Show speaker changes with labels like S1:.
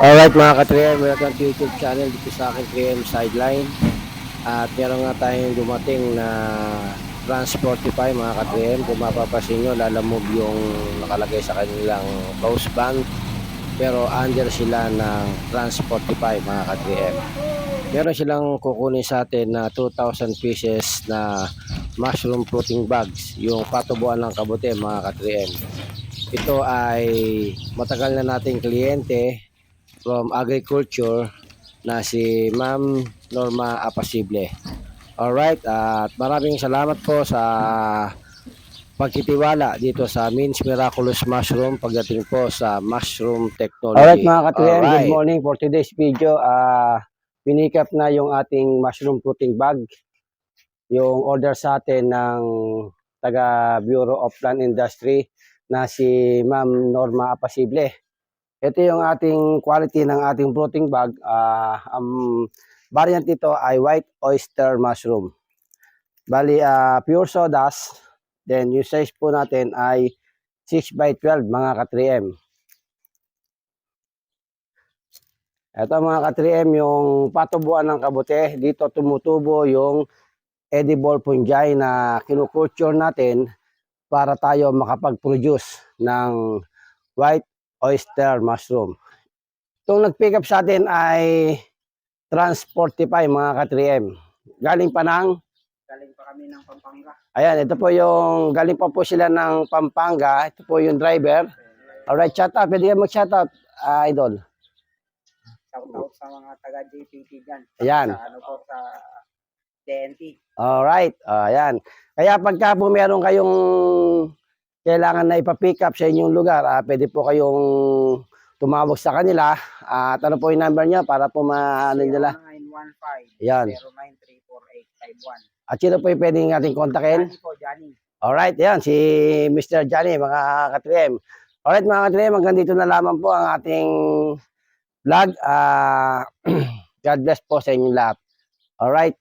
S1: Alright mga ka-3M, welcome to YouTube channel dito sa aking 3M Sideline. At meron nga tayong dumating na Trans45 mga ka-3M. Kung mapapasin nyo, lalamog yung nakalagay sa kanilang close band. Pero under sila ng Trans45 mga ka-3M. Meron silang kukunin sa atin na 2,000 pieces na mushroom fruiting bags. Yung patubuan ng kabute mga ka-3M. Ito ay matagal na nating kliyente from agriculture na si Ma'am Norma Apasible. Alright, at maraming salamat po sa pagtitiwala dito sa Means Miraculous Mushroom pagdating po sa mushroom technology. Alright mga ka-3M, good morning. For today's video, pinikap na yung ating mushroom fruiting bag. Yung order sa atin ng taga Bureau of Land Industry na si Ma'am Norma Apasible. Ito yung ating quality ng ating fruiting bag. Ang variant ito ay white oyster mushroom. Bali, pure sawdust. Then yung size po natin ay 6x12 mga ka-3M. Ito mga ka-3M yung patubuan ng kabute. Dito tumutubo yung edible fungi na kinukulture natin para tayo makapag-produce ng white oyster mushroom. Itong nag-pick up sa atin ay Trans45 mga ka-3M. Galing pa kami ng Pampanga. Ayan, ito po yung galing pa po sila ng Pampanga. Ito po yung driver. Alright, shout out. Pwede ka mag-shout out, idol.
S2: Shout out sa mga taga JPT dyan.
S1: Ayan.
S2: Sa TNT.
S1: Alright, ayan. Kaya pagka po meron kayong kailangan na ipa-pick up sa inyong lugar, pwede po kayong tumawag sa kanila. At ano po yung number niya para po maano nila?
S2: 0915
S1: Yan.
S2: 0934
S1: At sino po yung pwedeng natin kontakin?
S2: Johnny.
S1: Alright, yan. Si Mr. Johnny, mga ka-3M. Alright, mga ka-3M, hanggang dito na lamang po ang ating vlog. God bless po sa inyong lahat. Alright.